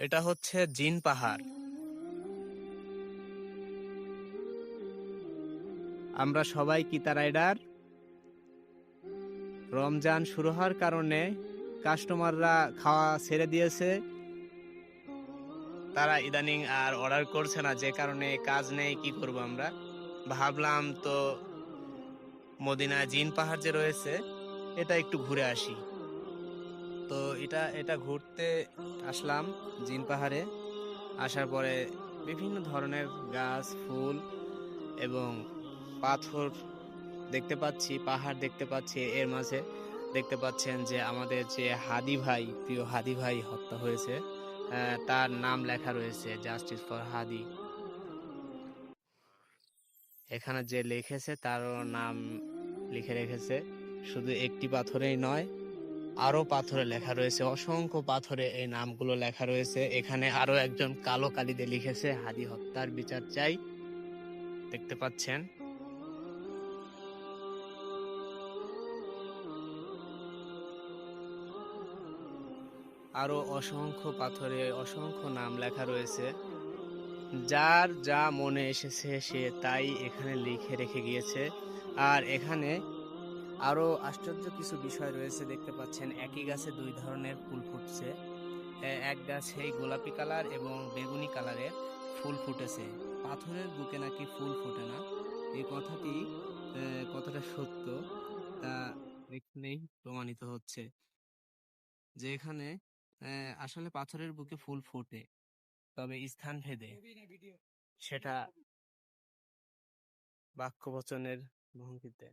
এটা হচ্ছে জিন পাহাড়। আমরা সবাই কিতা রাইডার। রমজান শুরু হওয়ার কারণে কাস্টমাররা খাওয়া ছেড়ে দিয়েছে। তারা ইদানিং আর অর্ডার করছে না, যে কারণে কাজ নেই, কি করব আমরা। ভাবলাম তো মদিনা জিন পাহাড় যে রয়েছে এটা একটু ঘুরে আসি। তো এটা ঘুরতে আসলাম জিন পাহাড়ে। আসার পরে বিভিন্ন ধরনের গাছ, ফুল এবং পাথর দেখতে পাচ্ছি, পাহাড় দেখতে পাচ্ছি। এর মাঝে দেখতে পাচ্ছেন যে আমাদের যে হাদি ভাই, প্রিয় হাদি ভাই হত্যা হয়েছে, তার নাম লেখা রয়েছে জাস্টিস ফর হাদি। এখানে যে লিখেছে তারও নাম লিখে রেখেছে। শুধু একটি পাথরেই নয়, আরো পাথরে লেখা রয়েছে, অসংখ্য পাথরে এই নামগুলো লেখা রয়েছে। এখানে আরো একজন কালো কালিতে লিখেছে হাদি হত্যার বিচার চাই, দেখতে পাচ্ছেন। আরো অসংখ্য পাথরে অসংখ্য নাম লেখা রয়েছে। যার যা মনে এসেছে সে তাই এখানে লিখে রেখে গিয়েছে। আর এখানে আরো আশ্চর্য কিছু বিষয় রয়েছে, দেখতে পাচ্ছেন একই গাছে দুই ধরনের ফুল ফুটছে। এক গাছে গোলাপি কালার এবং বেগুনি কালারের ফুল ফুটেছে। পাথরের বুকে নাকি ফুল ফোটে না, এই কথাটি কতটা সত্য তা এখানেই প্রমাণিত হচ্ছে, যে এখানে আসলে পাথরের বুকে ফুল ফোটে, তবে স্থান ভেদে সেটা বাক্য বচনের ভঙ্গিতে।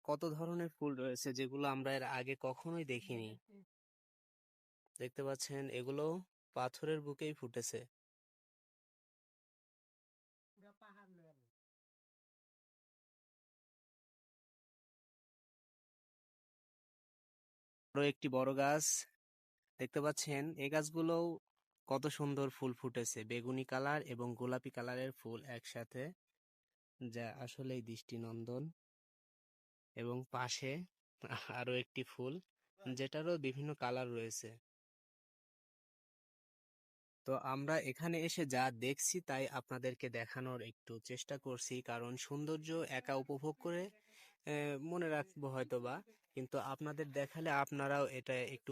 কত ধরনের ফুল রয়েছে যেগুলো আমরা এর আগে কখনোই দেখিনি। দেখতে পাচ্ছেন এগুলো পাথরের বুকেই ফুটেছে। আরো একটি বড় গাছ দেখতে পাচ্ছেন, এই গাছগুলোও কত সুন্দর ফুল ফুটেছে, বেগুনি কালার এবং গোলাপি কালারের ফুল একসাথে, যা আসলেই দৃষ্টিনন্দন। এবং পাশে আরো একটি ফুল যেটারও বিভিন্ন কালার রয়েছে। তো আমরা এখানে এসে যা দেখছি তাই আপনাদেরকে দেখানোর একটু চেষ্টা করছি, কারণ সৌন্দর্য একা উপভোগ করে মনে রাখবো হয়তোবা, কিন্তু আপনাদের দেখালে আপনারাও এটা একটু।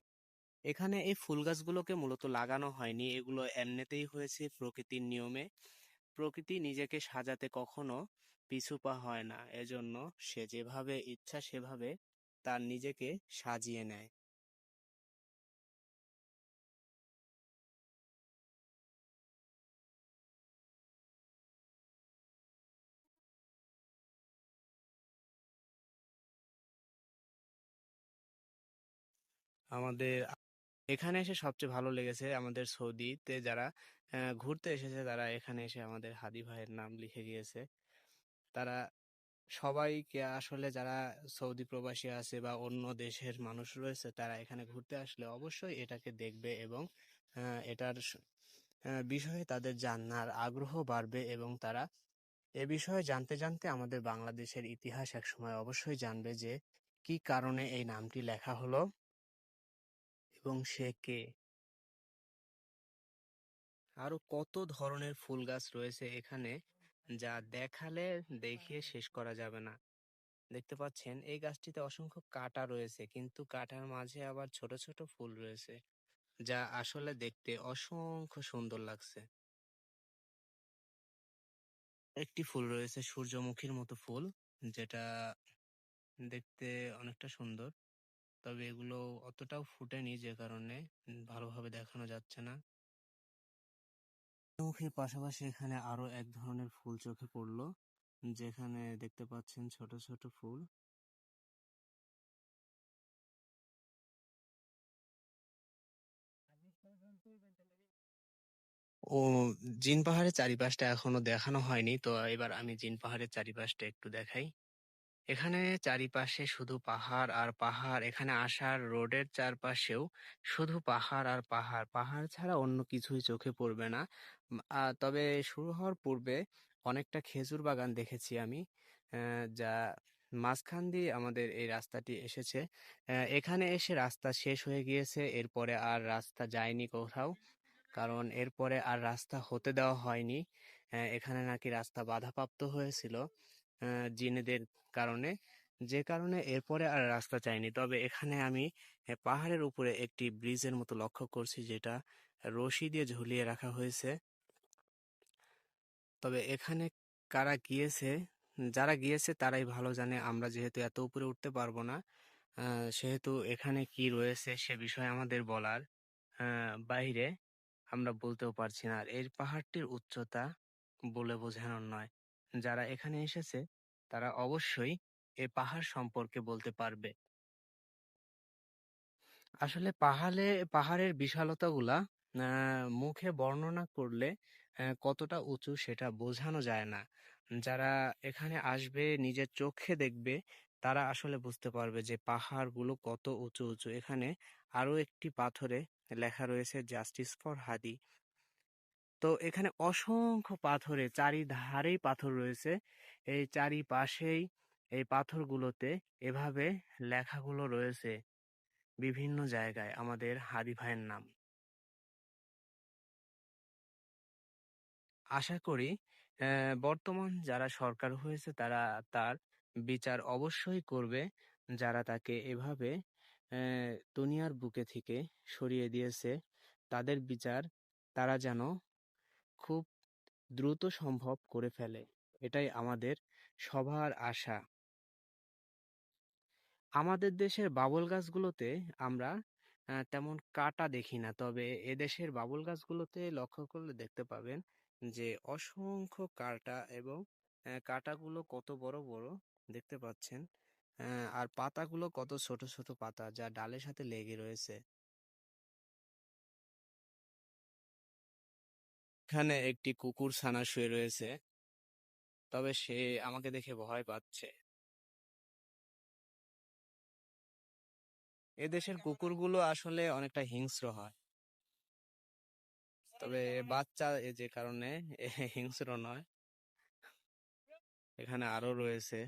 এখানে এই ফুল গাছগুলোকে মূলত লাগানো হয়নি, এগুলো এমনিতেই হয়েছে প্রকৃতির নিয়মে। প্রকৃতি নিজেকে সাজাতে কখনো পিছু পা হয় না, এজন্য সে যেভাবে ইচ্ছা সেভাবে তার নিজেকে সাজিয়ে নেয়। আমাদের এখানে এসে সবচেয়ে ভালো লেগেছে, আমাদের সৌদিতে যারা ঘুরতে এসেছে তারা এখানে এসে আমাদের হাদি ভাইয়ের নাম লিখে গিয়েছে। তারা সবাইকে আসলে, যারা সৌদি প্রবাসী আছে বা অন্য দেশের মানুষ রয়েছে, তারা এখানে ঘুরতে আসলে অবশ্যই এটাকে দেখবে এবং এটার বিষয়ে তাদের জানার আগ্রহ বাড়বে এবং তারা এ বিষয়ে জানতে জানতে আমাদের বাংলাদেশের ইতিহাস একসময় অবশ্যই জানবে যে কি কারণে এই নামটি লেখা হলো এবং সে কে। আরো কত ধরনের ফুল গাছ রয়েছে এখানে, যা দেখালে দেখিয়ে শেষ করা যাবে না। দেখতে পাচ্ছেন এই গাছটিতে অসংখ্য কাঁটা রয়েছে, কিন্তু কাঁটার মাঝে আবার ছোট ছোট ফুল রয়েছে, যা আসলে দেখতে অসংখ্য সুন্দর লাগছে। একটি ফুল রয়েছে সূর্যমুখীর মতো ফুল, যেটা দেখতে অনেকটা সুন্দর, তবে এগুলো অতটাও ফুটেনি, যে কারণে ভালোভাবে দেখানো যাচ্ছে না। সূর্যমুখীর পাশাপাশি এখানে আরো এক ধরনের ফুল চোখে পড়লো, যেখানে দেখতে পাচ্ছেন ছোট ছোট ফুল। ও, জিন পাহাড়ের চারিপাশটা এখনো দেখানো হয়নি, তো এবার আমি জিন পাহাড়ের চারিপাশটা একটু দেখাই। এখানে চারিপাশে শুধু পাহাড় আর পাহাড়, এখানে আসার রোডের চারপাশেও শুধু পাহাড় আর পাহাড়, পাহাড় ছাড়া অন্য কিছুই চোখে পড়বে না। তবে শুরু হওয়ার পূর্বে অনেকটা খেজুর বাগান দেখেছি আমি, যা মাঝখান দিয়ে আমাদের এই রাস্তাটি এসেছে। এখানে এসে রাস্তা শেষ হয়ে গিয়েছে। এরপরে আর রাস্তা যায়নি কোথাও। কারণ এরপরে আর রাস্তা হতে দেওয়া হয়নি। এখানে নাকি রাস্তা বাধাপ্রাপ্ত হয়েছিল জিনেদের কারণে। যে কারণে এরপরে আর রাস্তা চাইনি। তবে এখানে আমি পাহাড়ের উপরে একটি ব্রিজের মতো লক্ষ্য করছি যেটা রশি দিয়ে ঝুলিয়ে রাখা হয়েছে। তবে এখানে কারা গিয়েছে, যারা গিয়েছে তারাই ভালো জানে। আমরা যেহেতু এত উপরে উঠতে পারবো না, সেহেতু এখানে কি রয়েছে সে বিষয়ে আমাদের বলার বাইরে আমরা বলতেও পারছি না। আর এই পাহাড়টির উচ্চতা বলে বোঝানোর নয়। যারা এখানে এসেছে তারা অবশ্যই এ পাহাড় সম্পর্কে বলতে পারবে। আসলে পাহাড়ের বিশালতাগুলা মুখে বর্ণনা করলে কতটা উঁচু সেটা বোঝানো যায় না। যারা এখানে আসবে নিজের চোখে দেখবে তারা আসলে বুঝতে পারবে যে পাহাড়গুলো কত উঁচু উঁচু। এখানে আরো একটি পাথরে লেখা রয়েছে জাস্টিস ফর হাদি। তো এখানে অসংখ্য পাথরে চারিধারেই পাথর রয়েছে। এই চারিপাশেই এই পাথরগুলোতে এভাবে লেখাগুলো রয়েছে বিভিন্ন জায়গায় আমাদের হাদি ভাইয়ের নাম। আশা করি বর্তমান যারা সরকার হয়েছে তারা তার বিচার অবশ্যই করবে। যারা তাকে এভাবে দুনিয়ার বুকে থেকে সরিয়ে দিয়েছে তাদের বিচার তারা যেন খুব দ্রুত সম্ভব করে ফেলে। এটাই আমাদের সবার আশা। আমাদের দেশের বাবুল গাছগুলোতে আমরা তেমন কাঁটা দেখি না। তবে এদেশের বাবুল গাছগুলোতে লক্ষ্য করলে দেখতে পাবেন যে অসংখ্য কাঁটা এবং কাঁটাগুলো কত বড় বড় দেখতে পাচ্ছেন। আর পাতাগুলো কত ছোট ছোট পাতা যা ডালের সাথে লেগে রয়েছে। এখানে একটি কুকুর ছানা শুয়ে রয়েছে, তবে সে আমাকে দেখে ভয় পাচ্ছে। এদেশের কুকুরগুলো আসলে অনেকটা হিংস্র হয়, তবে বাচ্চা যে কারণে হিংস্র নয়। এখানে আরো রয়েছে।